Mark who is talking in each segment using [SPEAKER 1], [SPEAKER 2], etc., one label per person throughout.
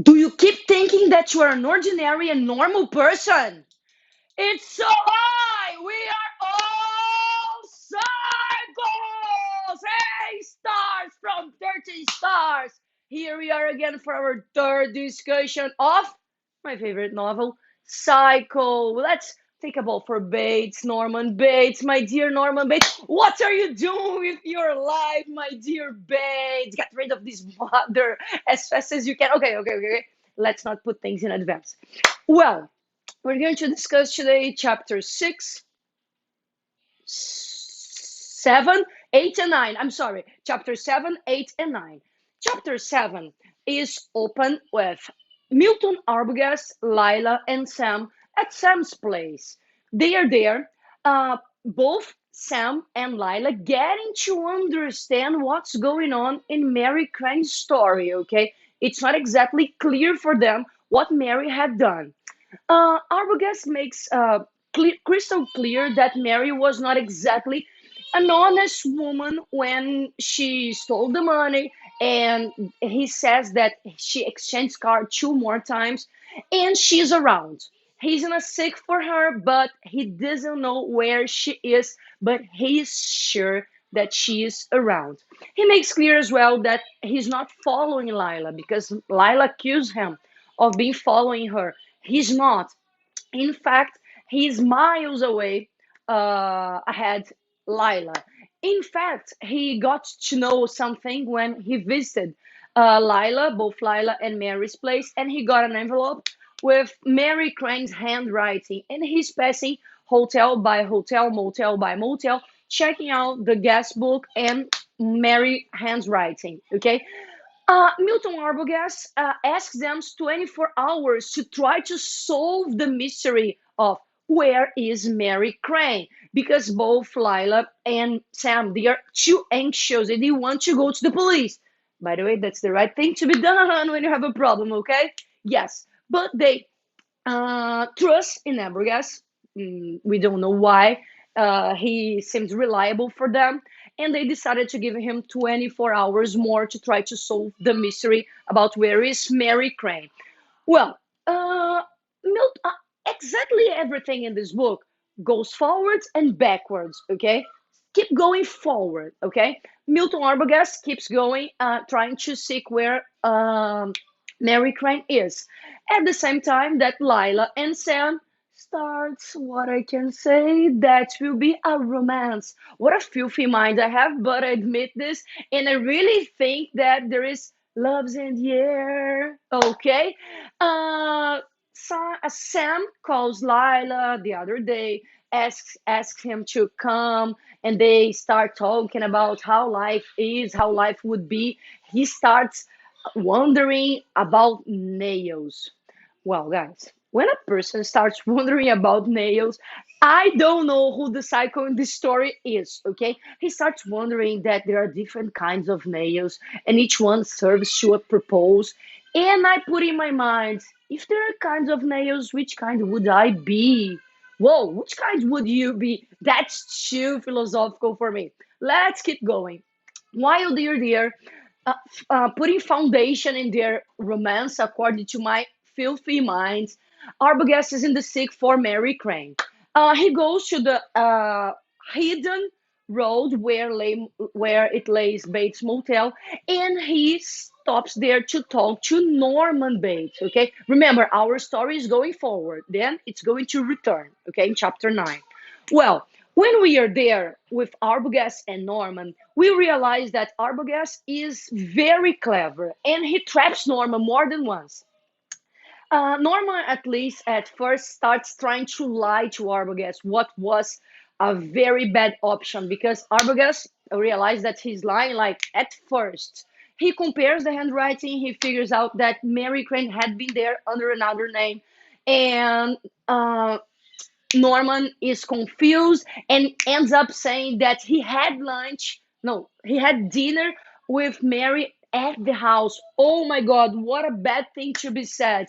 [SPEAKER 1] Do you keep thinking that you are an ordinary and normal person? It's so high! We are all cycles! Hey, stars from 13 stars! Here we are again for our third discussion of my favorite novel, Psycho. Let's think about for Bates, Norman Bates, my dear Norman Bates. What are you doing with your life, my dear Bates? Get rid of this mother as fast as you can. Okay. Let's not put things in advance. Well, we're going to discuss today chapter 6, 7, 8, and 9. I'm sorry, chapter 7, 8, and 9. Chapter 7 is open with Milton Arbogast, Lila, and Sam at Sam's place. They are there, both Sam and Lila getting to understand what's going on in Mary Crane's story, okay? It's not exactly clear for them what Mary had done. Arbogast makes crystal clear that Mary was not exactly an honest woman when she stole the money, and he says that she exchanged card two more times, and she's around. He's gonna seek for her, but he doesn't know where she is, but he's sure that she is around. He makes clear as well that he's not following Lila because Lila accused him of being following her. He's not. In fact, he's miles away ahead Lila. In fact, he got to know something when he visited Lila, both Lila and Mary's place, and he got an envelope with Mary Crane's handwriting, and he's passing hotel by hotel, motel by motel, checking out the guest book and Mary handwriting. Okay, Milton Arbogast asks them 24 hours to try to solve the mystery of where is Mary Crane, because both Lila and Sam, they are too anxious and they want to go to the police. By the way, that's the right thing to be done when you have a problem, okay? Yes, but they trust in Arbogast. We don't know why. He seems reliable for them, and they decided to give him 24 hours more to try to solve the mystery about where is Mary Crane. Well, exactly everything in this book goes forwards and backwards, okay? Keep going forward, okay? Milton Arbogast keeps going, trying to seek where Mary Crane is. At the same time that Lila and Sam starts what I can say that will be a romance. What a filthy mind I have, but I admit this, and I really think that there is love's in the air. Okay. Sam calls Lila the other day, asks him to come, and they start talking about how life is, how life would be. He starts wondering about nails. Well, guys, when a person starts wondering about nails, I don't know who the psycho in this story is, okay? He starts wondering that there are different kinds of nails and each one serves to a purpose. And I put in my mind, if there are kinds of nails, which kind would I be? Whoa, which kind would you be? That's too philosophical for me. Let's keep going. While they're there, putting foundation in their romance, according to my filthy mind, Arbogast is in the sick for Mary Crane. He goes to the hidden road where it lays Bates Motel, and he stops there to talk to Norman Bates. Okay, remember our story is going forward, then it's going to return. Okay, in chapter 9. Well, when we are there with Arbogast and Norman, we realize that Arbogast is very clever and he traps Norman more than once. Norman, at least at first, starts trying to lie to Arbogast, what was a very bad option because Arbogast realized that he's lying like at first. He compares the handwriting, he figures out that Mary Crane had been there under another name, and Norman is confused and ends up saying that he had lunch. No, he had dinner with Mary at the house. Oh my God, what a bad thing to be said.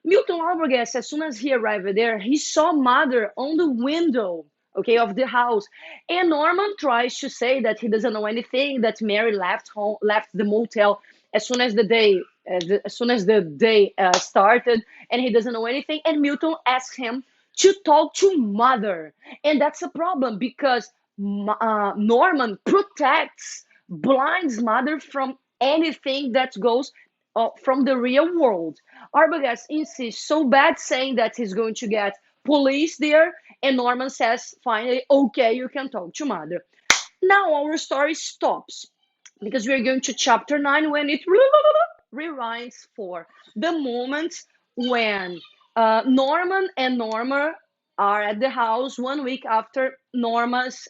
[SPEAKER 1] Milton Arbogast, as soon as he arrived there, he saw Mother on the window, okay, of the house. And Norman tries to say that he doesn't know anything, that Mary left home, left the motel as soon as the day. as soon as the day started, and he doesn't know anything. And Milton asks him to talk to mother, and that's a problem because Norman protects, blinds mother from anything that goes from the real world. Arbogast insists so bad, saying that he's going to get police there, and Norman says finally, okay, you can talk to mother. Now our story stops because we're going to chapter 9 when it rewinds for the moment when Norman and Norma are at the house 1 week after Norma's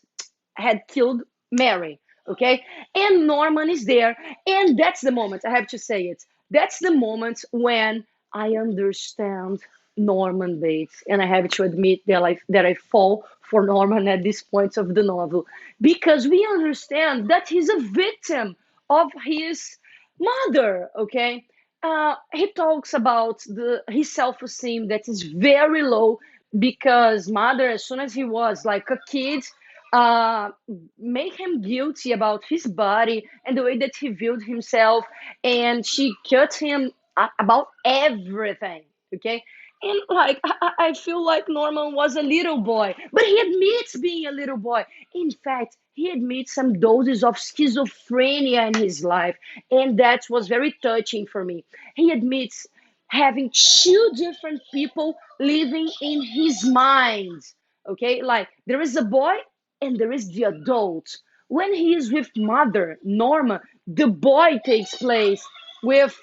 [SPEAKER 1] had killed Mary. Okay, and Norman is there, and that's the moment, I have to say it. That's the moment when I understand Norman Bates, and I have to admit that I fall for Norman at this point of the novel because we understand that he's a victim of his mother. Okay, he talks about his self-esteem that is very low because mother, as soon as he was like a kid, uh, make him guilty about his body and the way that he viewed himself, and she cut him about everything. Okay, and like I feel like Norman was a little boy, but he admits being a little boy. In fact, he admits some doses of schizophrenia in his life, and that was very touching for me. He admits having two different people living in his mind. Okay, like there is a boy and there is the adult. When he is with mother Norma, the boy takes place with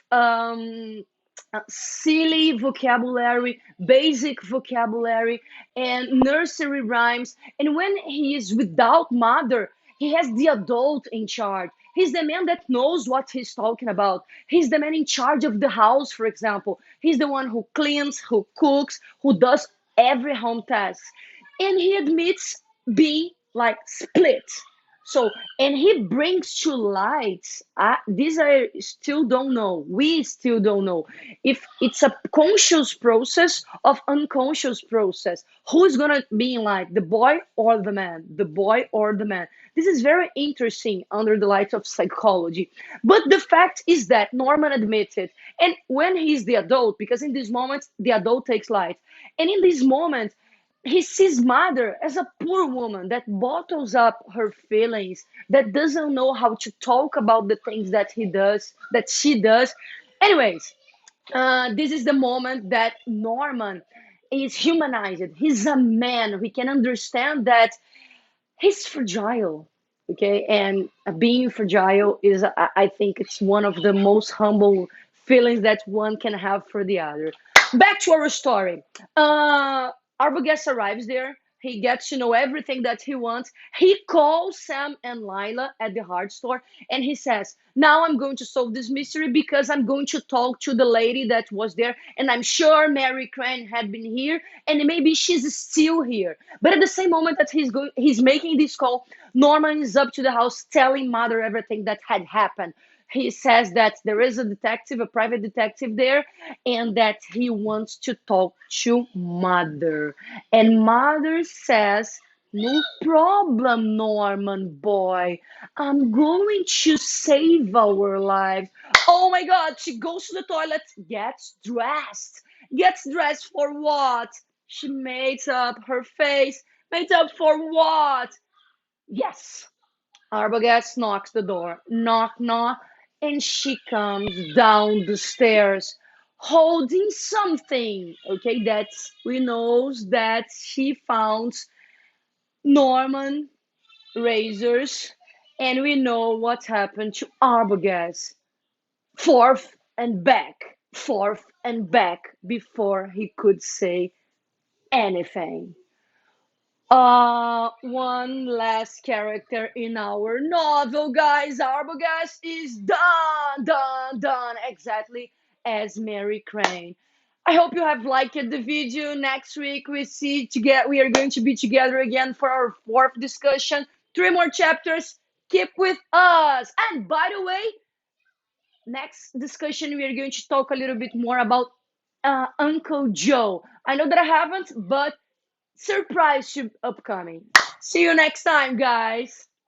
[SPEAKER 1] silly vocabulary, basic vocabulary, and nursery rhymes. And when he is without mother, he has the adult in charge. He's the man that knows what he's talking about. He's the man in charge of the house, for example. He's the one who cleans, who cooks, who does every home task. And he admits being like split. So, and he brings to light, these I still don't know. We still don't know if it's a conscious process of unconscious process. Who's gonna be in light, the boy or the man? The boy or the man? This is very interesting under the light of psychology. But the fact is that Norman admits it. And when he's the adult, because in this moment, the adult takes light. And in this moment, he sees mother as a poor woman that bottles up her feelings, that doesn't know how to talk about the things that she does. Anyways, this is the moment that Norman is humanized. He's a man. We can understand that he's fragile. Okay, and being fragile is, I think, it's one of the most humble feelings that one can have for the other. Back to our story. Arbogast arrives there. He gets to know everything that he wants. He calls Sam and Lila at the hard store, and he says, now I'm going to solve this mystery because I'm going to talk to the lady that was there, and I'm sure Mary Crane had been here, and maybe she's still here. But at the same moment that he's making this call, Norman is up to the house telling mother everything that had happened. He says that there is a detective, a private detective there, and that he wants to talk to mother. And mother says, no problem, Norman boy. I'm going to save our lives. Oh my God, she goes to the toilet, gets dressed. Gets dressed for what? She makes up her face. Makes up for what? Yes, Arbogast knocks the door. Knock, knock. And she comes down the stairs holding something. Okay, that's we knows that she found Norman razors, and we know what happened to Arbogast. Forth and back before he could say anything. One last character in our novel, guys. Arbogast is done, exactly as Mary Crane. I hope you have liked the video. Next week we are going to be together again for our fourth discussion. Three more chapters. Keep with us. And by the way, next discussion we are going to talk a little bit more about Uncle Joe. I know that I haven't, but surprise upcoming. See you next time, guys.